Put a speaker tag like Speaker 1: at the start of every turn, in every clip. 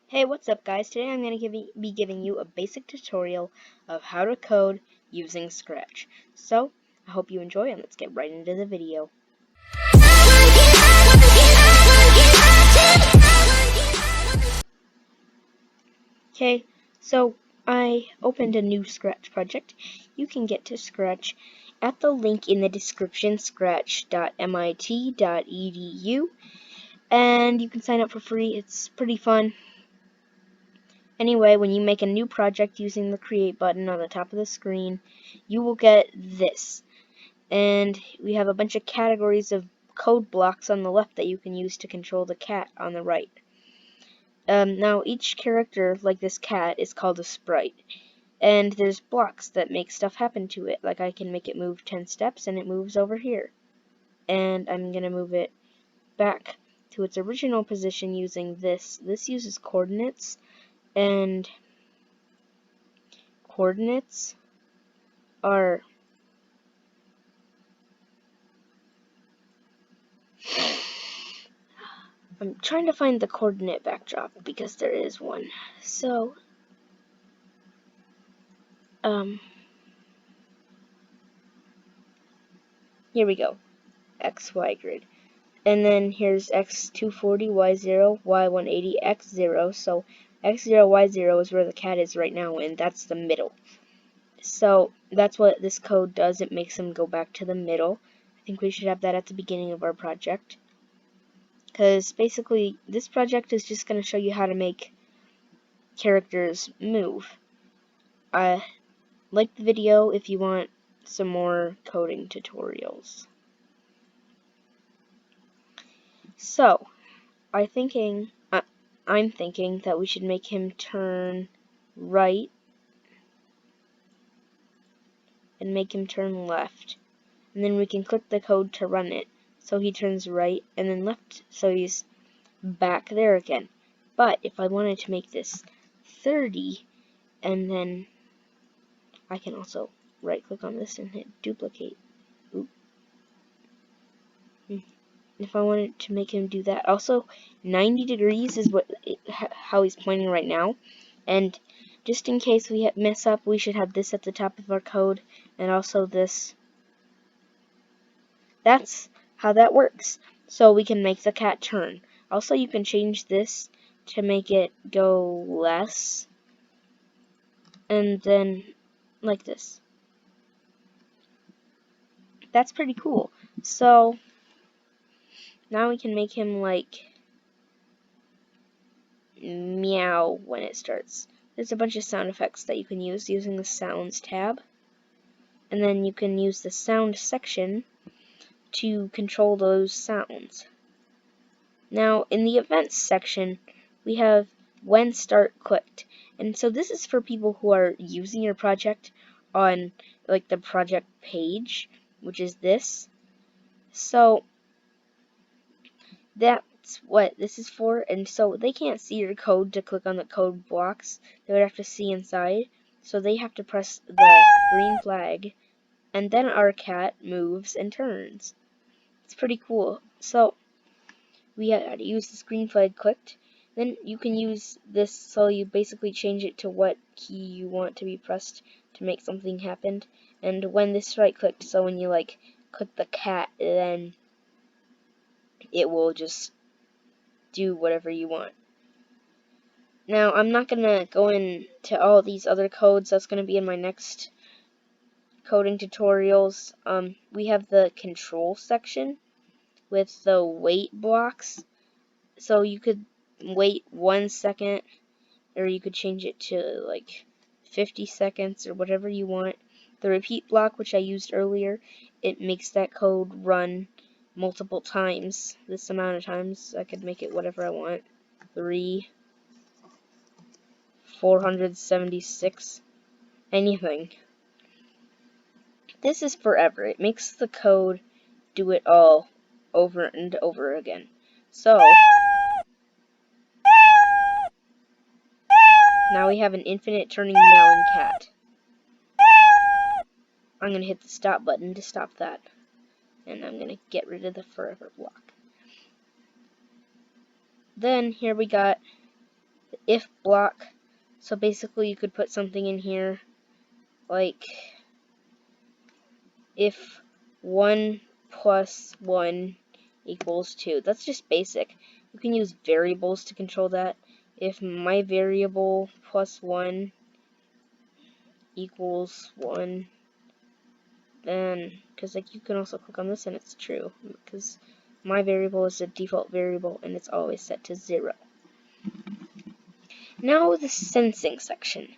Speaker 1: Hey, what's up guys? Today I'm going to be giving you a basic tutorial of how to code using Scratch. So, I hope you enjoy and let's get right into the video. Okay, so I opened a new Scratch project. You can get to Scratch at the link in the description, scratch.mit.edu, and you can sign up for free. It's pretty fun. Anyway, when you make a new project using the Create button on the top of the screen, you will get this. And we have a bunch of categories of code blocks on the left that you can use to control the cat on the right. Now, each character, like this cat, is called a sprite. And there's blocks that make stuff happen to it. Like I can make it move 10 steps and it moves over here. And I'm going to move it back to its original position using this. This uses coordinates. And coordinates are I'm trying to find the coordinate backdrop because there is one. So here we go. XY grid. And then here's x240, y0, y180, x0. So x0, y0 is where the cat is right now, and that's the middle. So that's what this code does. It makes them go back to the middle. I think we should have that at the beginning of our project. Because basically, this project is just going to show you how to make characters move. Like the video if you want some more coding tutorials. So, I'm thinking that we should make him turn right and make him turn left. And then we can click the code to run it. So he turns right and then left, so he's back there again. But if I wanted to make this 30, and then I can also right click on this and hit duplicate. Oop. If I wanted to make him do that. Also, 90 degrees is how he's pointing right now. And just in case we mess up, we should have this at the top of our code, and also this. That's how that works. So we can make the cat turn. Also, you can change this to make it go less, and then like this. That's pretty cool. So now we can make him like meow when it starts. There's a bunch of sound effects that you can use using the Sounds tab. And then you can use the Sound section to control those sounds. Now, in the Events section, we have When Start Clicked. And so this is for people who are using your project on like the project page, which is this. So that's what this is for, and so they can't see your code to click on the code blocks. They would have to see inside, so they have to press the green flag, and then our cat moves and turns. It's pretty cool. So we had to use this green flag clicked. Then you can use this, so you basically change it to what key you want to be pressed to make something happen. And when this right clicked, so when you like click the cat, then it will just do whatever you want. Now, I'm not going to go into all these other codes. That's going to be in my next coding tutorials. We have the control section with the wait blocks. So you could wait 1 second, or you could change it to like 50 seconds or whatever you want. The repeat block, which I used earlier, it makes that code run multiple times. This amount of times. I could make it whatever I want. 3, 476, anything. This is forever. It makes the code do it all over and over again. So now we have an infinite turning meowing cat. I'm going to hit the stop button to stop that. And I'm going to get rid of the forever block. Then here we got the if block. So basically you could put something in here like if 1 plus 1 equals 2. That's just basic. You can use variables to control that. If my variable plus 1 equals 1, then, because like you can also click on this and it's true, because my variable is a default variable and it's always set to 0. Now the sensing section.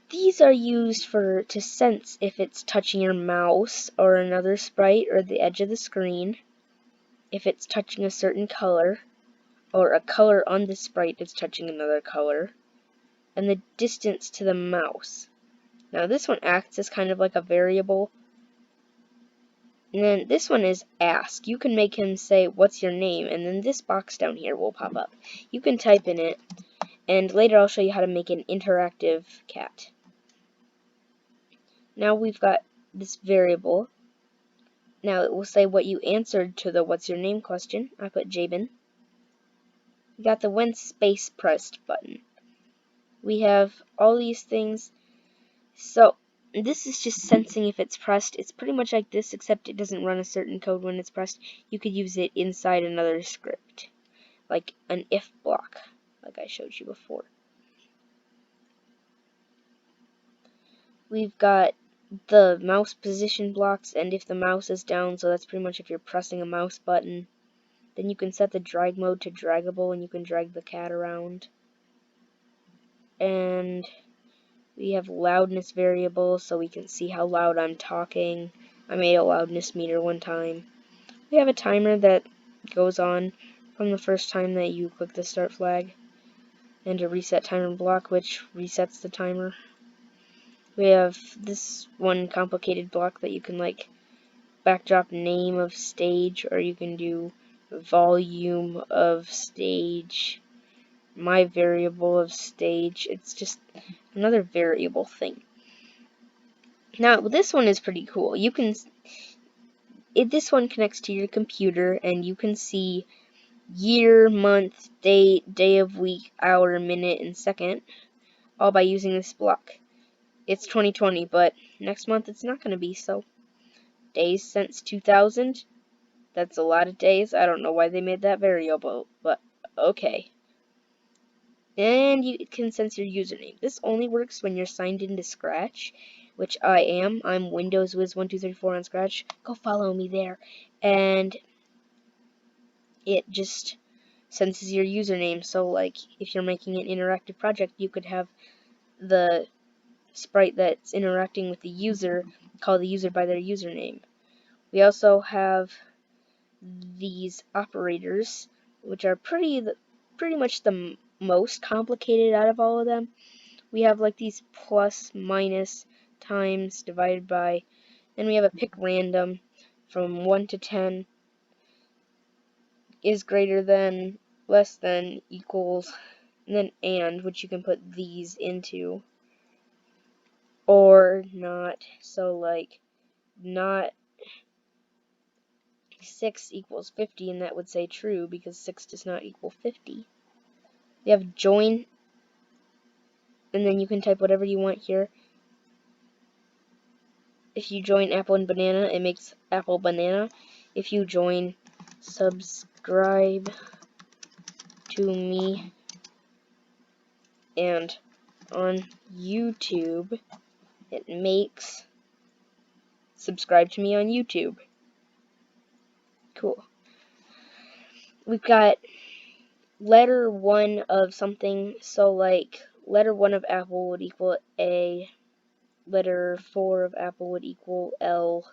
Speaker 1: These are used to sense if it's touching your mouse or another sprite or the edge of the screen, if it's touching a certain color, or a color on the sprite that's touching another color, and the distance to the mouse. Now this one acts as kind of like a variable. And then this one is ask. You can make him say, what's your name? And then this box down here will pop up. You can type in it, and later I'll show you how to make an interactive cat. Now we've got this variable. Now it will say what you answered to the what's your name question. I put Jabin. We got the when space pressed button. We have all these things. So this is just sensing if it's pressed. It's pretty much like this, except it doesn't run a certain code when it's pressed. You could use it inside another script, like an if block, like I showed you before. We've got the mouse position blocks, and if the mouse is down, so that's pretty much if you're pressing a mouse button. Then you can set the drag mode to draggable, and you can drag the cat around. And we have loudness variable, so we can see how loud I'm talking. I made a loudness meter one time. We have a timer that goes on from the first time that you click the start flag, and a reset timer block, which resets the timer. We have this one complicated block that you can like backdrop name of stage, or you can do volume of stage, my variable of stage. It's just another variable thing. Now this one is pretty cool. You can this one connects to your computer, and you can see year, month, date, day of week, hour, minute, and second, all by using this block. It's 2020, but next month it's not going to be, so days since 2000, that's a lot of days. I don't know why they made that variable, but okay. And you can sense your username. This only works when you're signed into Scratch, which I am. I'm Windows Wiz 1234 on Scratch. Go follow me there. And it just senses your username. So, like, if you're making an interactive project, you could have the sprite that's interacting with the user call the user by their username. We also have these operators, which are pretty much the most complicated out of all of them. We have like these plus, minus, times, divided by. Then we have a pick random from 1 to 10 is greater than, less than, equals, and then and, which you can put these into, or not. So like not 6 equals 50, and that would say true because 6 does not equal 50. We have join, and then you can type whatever you want here. If you join apple and banana, it makes apple banana. If you join subscribe to me and on YouTube, it makes subscribe to me on YouTube. Cool. We've got letter 1 of something, so like letter 1 of apple would equal A, letter 4 of apple would equal L.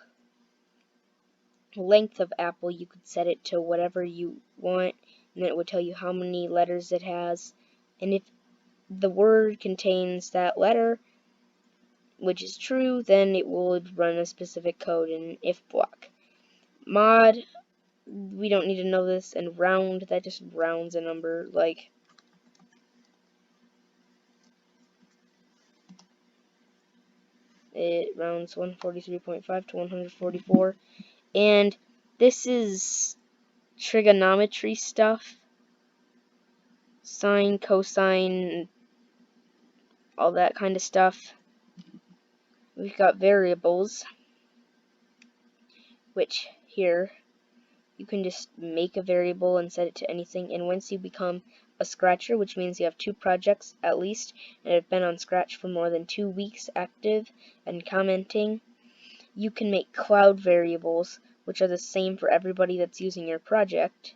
Speaker 1: Length of apple, you could set it to whatever you want, and then it would tell you how many letters it has. And if the word contains that letter, which is true, then it will run a specific code in an if block. Mod, we don't need to know this, and round, that just rounds a number, like it rounds 143.5 to 144. And this is trigonometry stuff. sine, cosine, all that kind of stuff. We've got variables, which here you can just make a variable and set it to anything. And once you become a Scratcher, which means you have 2 projects at least and have been on Scratch for more than 2 weeks active and commenting, you can make cloud variables, which are the same for everybody that's using your project.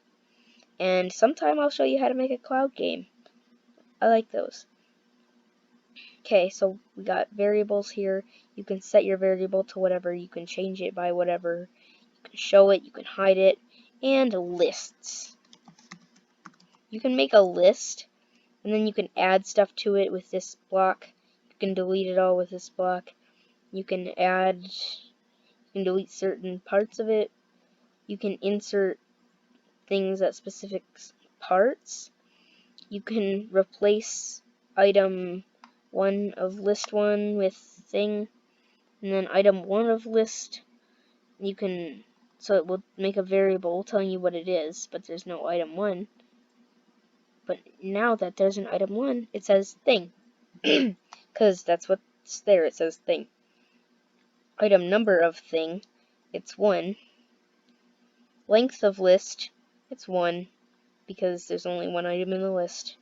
Speaker 1: And sometime I'll show you how to make a cloud game. I like those. Okay, so we got variables here. You can set your variable to whatever, you can change it by whatever, you can show it, you can hide it, and lists. You can make a list, and then you can add stuff to it with this block. You can delete it all with this block. You can delete certain parts of it. You can insert things at specific parts. You can replace item 1 of list 1 with thing, and then item 1 of list, so it will make a variable telling you what it is, but there's no item 1. But now that there's an item 1, it says thing, because that's what's there, it says thing. Item number of thing, it's 1. Length of list, it's 1, because there's only 1 item in the list.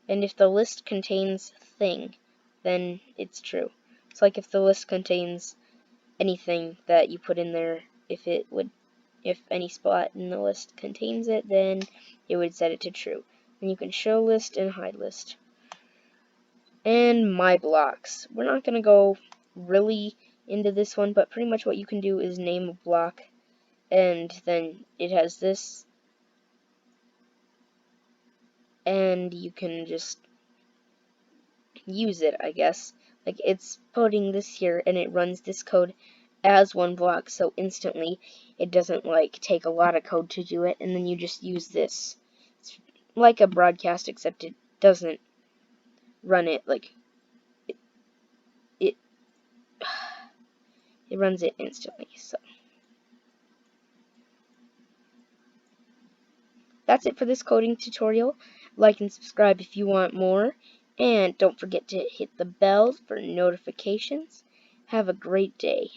Speaker 1: And if the list contains thing, then it's true. It's like if the list contains anything that you put in there, if any spot in the list contains it, then it would set it to true. And you can show list and hide list. And my blocks. We're not going to go really into this one, but pretty much what you can do is name a block, and then it has this, and you can just use it, I guess. Like, it's putting this here, and it runs this code as one block, so instantly it doesn't, like, take a lot of code to do it, and then you just use this. It's like a broadcast, except it doesn't run it, like, it runs it instantly, so. That's it for this coding tutorial. Like and subscribe if you want more, and don't forget to hit the bell for notifications. Have a great day.